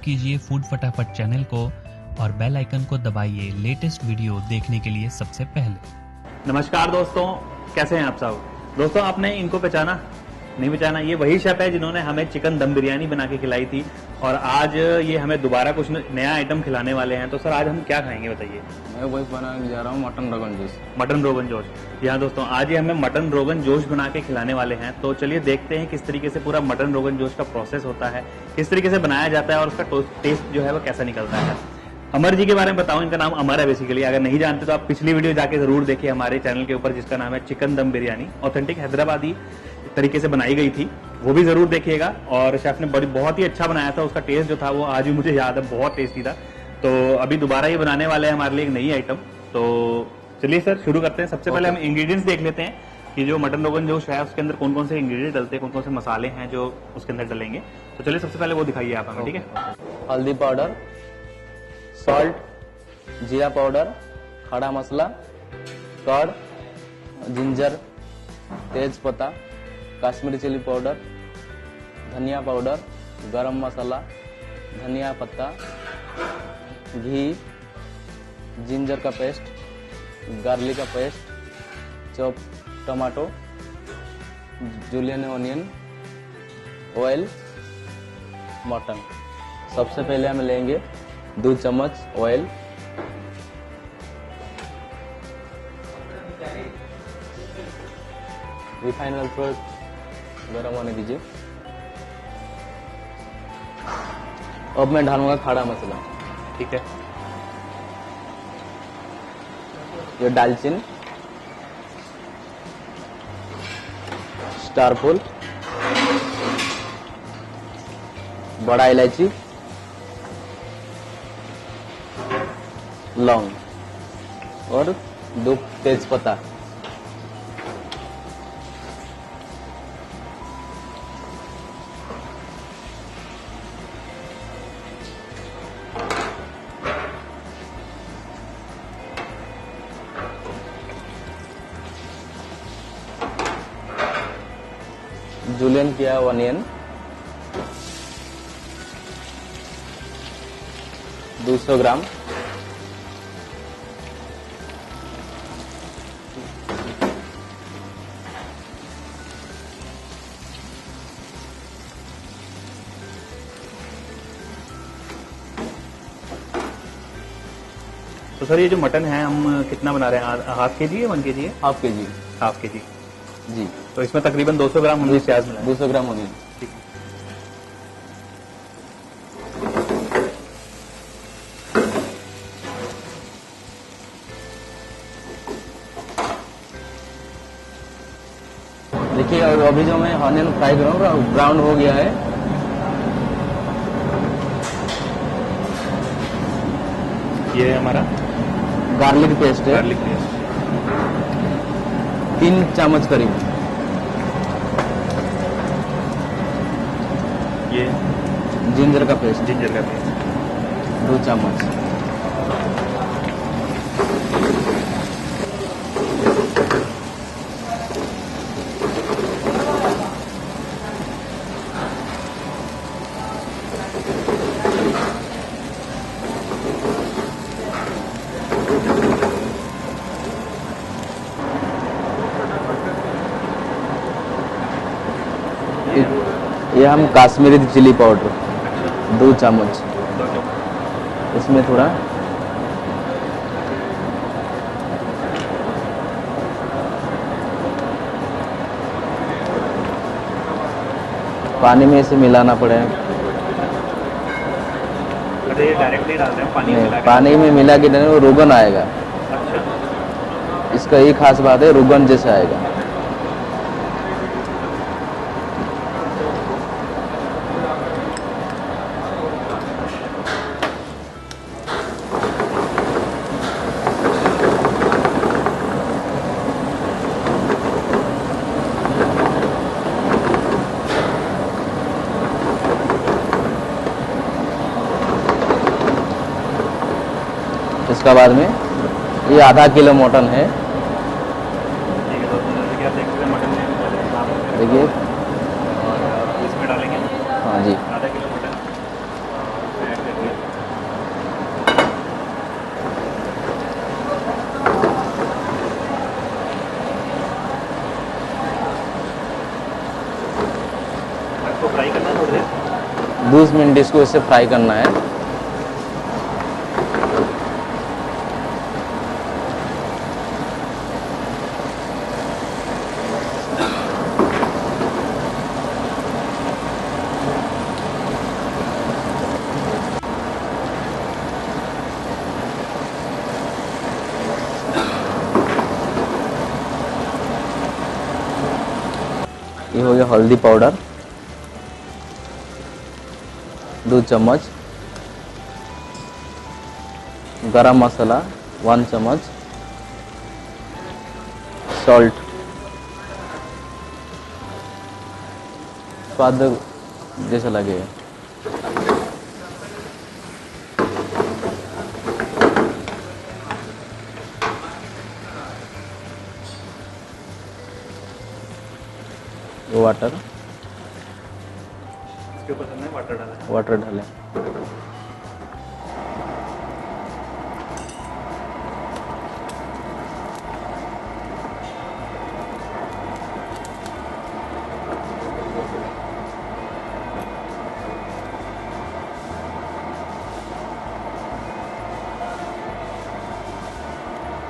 कीजिए फूड फटाफट चैनल को और बेल आइकन को दबाइए लेटेस्ट वीडियो देखने के लिए सबसे पहले। नमस्कार दोस्तों, कैसे हैं आप सब। दोस्तों, आपने इनको पहचाना? नहीं पहचाना? ये वही शेफ है जिन्होंने हमें चिकन दम बिरयानी बना के खिलाई थी और आज ये हमें दोबारा कुछ नया आइटम खिलाने वाले हैं। तो सर, आज हम क्या खाएंगे बताइए। मैं वही बनाने जा रहा हूँ मटन रोगन जोश। मटन रोगन जोश। यहाँ दोस्तों, आज ये हमें मटन रोगन जोश बना के खिलाने वाले हैं। तो चलिए देखते हैं किस तरीके से पूरा मटन रोगन जोश का प्रोसेस होता है, किस तरीके से बनाया जाता है और उसका टेस्ट जो है वो कैसा निकलता है। अमर जी के बारे में बताऊं, इनका नाम अमर है बेसिकली। अगर नहीं जानते तो आप पिछली वीडियो जाके जरूर देखिए हमारे चैनल के ऊपर, जिसका नाम है चिकन दम बिरयानी। ऑथेंटिक हैदराबादी तरीके से बनाई गई थी, वो भी जरूर देखिएगा। और शेफ ने बहुत ही अच्छा बनाया था, उसका टेस्ट जो था वो आज भी मुझे याद है, बहुत टेस्टी था। तो अभी दोबारा ये बनाने वाले हैं हमारे लिए एक नई आइटम। तो चलिए सर, शुरू करते हैं। सबसे पहले हम इंग्रेडिएंट्स देख लेते हैं कि जो मटन रोगन जोश है उसके अंदर कौन कौन से इंग्रेडिएंट डलते हैं, कौन कौन से मसाले हैं जो उसके अंदर डलेंगे। तो चलिए सबसे पहले वो दिखाइए आप हमें, ठीक है। हल्दी पाउडर, सॉल्ट, जीरा पाउडर, खड़ा मसाला, कर्ड, जिंजर, तेज पत्ता, काश्मीरी चिली पाउडर, धनिया पाउडर, गरम मसाला, धनिया पत्ता, घी, जिंजर का पेस्ट, गार्लिक का paste, chop tomato, julienne onion, oil, mutton. सबसे पहले हम लेंगे 2 चम्मच ऑयल, रिफाइंड ऑयल को गरम होने दीजिए। अब मैं डालूंगा खड़ा मसाला, ठीक है। ये दालचीनी, स्टार फूल, बड़ा इलायची, लौंग और 2 तेज पत्ता। जुलियन किया ऑनियन 200 ग्राम, तो सर, ये जो मटन है हम कितना बना रहे हैं? हाफ के जी है, 1 kg है? हाफ के जी। हाफ के जी जी। तो इसमें तकरीबन 200 ग्राम हमने प्याज मिलाया। 200 ग्राम ऑनियन। ठीक है। देखिए, अभी जो मैं ऑनियन फ्राई कर रहा हूँ ब्राउन हो गया है। ये है हमारा गार्लिक पेस्ट है, गार्लिक पेस्ट 3 चम्मच करीब। ये जिंजर का पेस्ट जिंजर का पेस्ट 2 चम्मच। ये हम काश्मीरी चिली पाउडर 2 चम्मच, इसमें थोड़ा पानी में इसे मिलाना पड़ेगा। अरे ये डायरेक्टली डालते हैं पानी में मिला के? पानी में मिला के देने वो रोगन आएगा। अच्छा, इसका ये खास बात है, रोगन जैसा आएगा। इसका बाद में ये आधा किलो मटन है। देखिए, और इसमें डालेंगे हाँ जी, आधा किलो मटन ऐड 20 मिनट इसको इसे फ्राई करना है। ये हो गया हल्दी पाउडर 2 चम्मच, गरम मसाला 1 चम्मच, सॉल्ट स्वाद जैसा लगेगा। वाटर, इसके ऊपर हमने वाटर डाला है। वाटर डालें।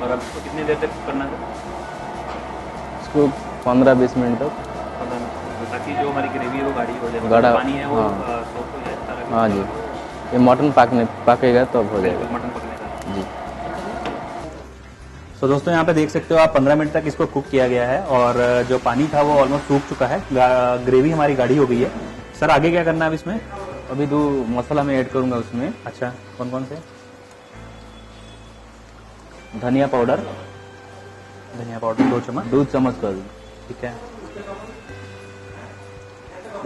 और अब इसको कितनी देर तक करना है? इसको 15-20 मिनट तक, ताकि जो हमारी ग्रेवी है वो गाढ़ी हो जाए, गाढ़ा, पानी है वो हाँ। सोख हो जाए सारा। हाँ जी, ये मटन पकेगा तब हो जाएगा मटन पकने का जी। तो दोस्तों यहाँ पे देख सकते हो आप 15 मिनट तक इसको कुक किया गया है और जो पानी था वो ऑलमोस्ट सूख चुका है, ग्रेवी हमारी गाढ़ी हो गई है। सर आगे क्या करना है अब इसमें? अभी 2 मसाला मैं ऐड करूंगा उसमें। अच्छा, कौन कौन से? धनिया पाउडर धनिया पाउडर 2 चम्मच। 2 चम्मच कर दूँ। ठीक है।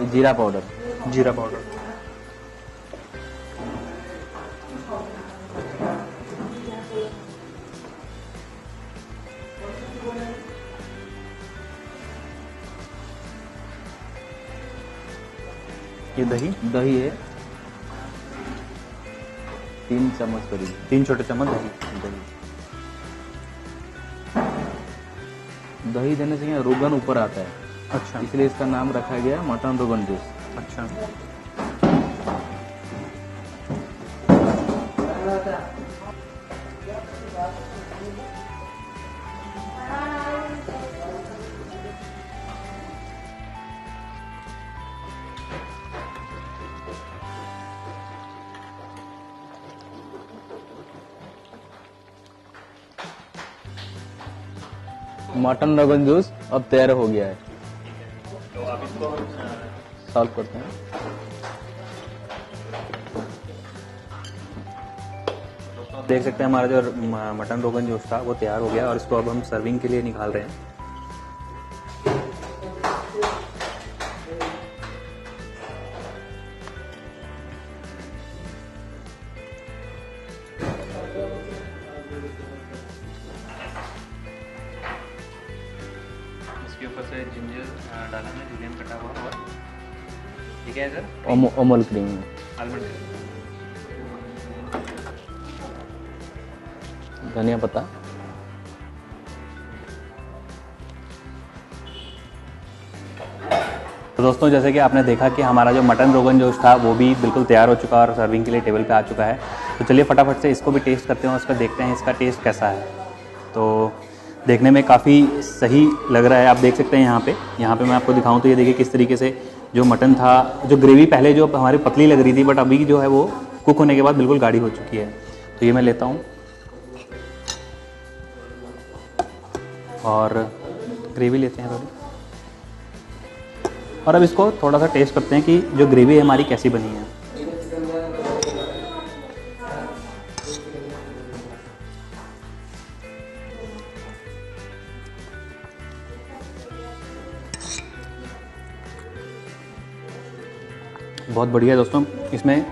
ये जीरा पाउडर, जीरा पाउडर, ये दही दही है 3 चम्मच करीब। 3 छोटे चम्मच दही। दही देने से रोगन ऊपर आता है, अच्छा इसलिए इसका नाम रखा गया मटन रोगन जूस। अच्छा। मटन रोगन जूस अब तैयार हो गया है। तो आप इसको सॉल्व करते हैं। देख सकते हैं हमारा जो मटन रोगन जोश था वो तैयार हो गया और इसको अब हम सर्विंग के लिए निकाल रहे हैं। इसके ऊपर से जिंजर डाला है, जुलियन कटा हुआ, और ठीक है sir, Amul cream, almond cream, धनिया पत्ता, तो दोस्तों जैसे कि आपने देखा कि हमारा जो मटन रोगन जोश था वो भी बिल्कुल तैयार हो चुका है और सर्विंग के लिए टेबल पे आ चुका है। तो चलिए फटाफट से इसको भी टेस्ट करते हैं और उसका देखते हैं इसका टेस्ट कैसा है। तो देखने में काफ़ी सही लग रहा है, आप देख सकते हैं यहाँ पे मैं आपको दिखाऊं तो ये देखिए किस तरीके से जो मटन था, जो ग्रेवी पहले जो हमारी पतली लग रही थी बट अभी जो है वो कुक होने के बाद बिल्कुल गाढ़ी हो चुकी है। तो ये मैं लेता हूँ और ग्रेवी लेते हैं थोड़ी, और अब इसको थोड़ा सा टेस्ट करते हैं कि जो ग्रेवी है हमारी कैसी बनी है। बहुत बढ़िया है दोस्तों, इसमें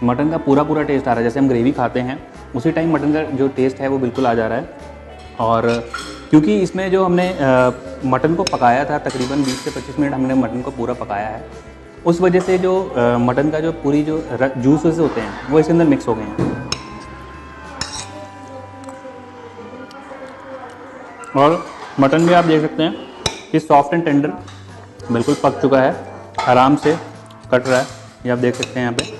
मटन का पूरा टेस्ट आ रहा है। जैसे हम ग्रेवी खाते हैं उसी टाइम मटन का जो टेस्ट है वो बिल्कुल आ जा रहा है। और क्योंकि इसमें जो हमने मटन को पकाया था तकरीबन 20 से 25 मिनट हमने मटन को पूरा पकाया है, उस वजह से जो मटन का जो पूरी जो जूसेस होते हैं वो इसके अंदर मिक्स हो गए हैं और मटन भी आप देख सकते हैं कि सॉफ्ट एंड टेंडर बिल्कुल पक चुका है, आराम से कट रहा है। ये आप देख सकते हैं यहाँ पे।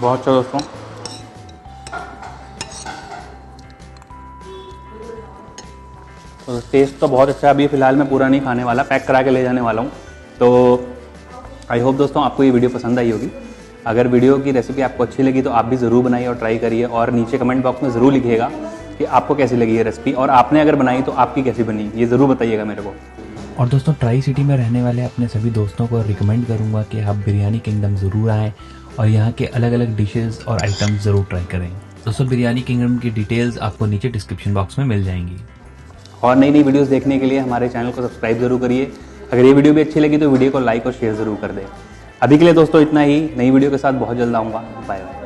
बहुत अच्छा दोस्तों। तो टेस्ट तो बहुत अच्छा है। अभी फ़िलहाल मैं पूरा नहीं खाने वाला, पैक करा के ले जाने वाला हूँ। तो आई होप दोस्तों आपको ये वीडियो पसंद आई होगी। अगर वीडियो की रेसिपी आपको अच्छी लगी तो आप भी ज़रूर बनाइए और ट्राई करिए, और नीचे कमेंट बॉक्स में ज़रूर लिखिएगा कि आपको कैसी लगी ये रेसिपी, और आपने अगर बनाई तो आपकी कैसी बनी, ये ज़रूर बताइएगा मेरे को। और दोस्तों ट्राई सिटी में रहने वाले अपने सभी दोस्तों को रिकमेंड करूंगा कि आप बिरयानी किंगडम ज़रूर आएँ और यहाँ के अलग अलग डिशेस और आइटम्स ज़रूर ट्राई करें। दोस्तों बिरयानी किंगडम की डिटेल्स आपको नीचे डिस्क्रिप्शन बॉक्स में मिल जाएंगी। और नई नई वीडियोस देखने के लिए हमारे चैनल को सब्सक्राइब जरूर करिए। अगर ये वीडियो भी अच्छी लगी तो वीडियो को लाइक और शेयर ज़रूर कर दें। अभी के लिए दोस्तों इतना ही। नई वीडियो के साथ बहुत जल्द आऊँगा। Bye bye.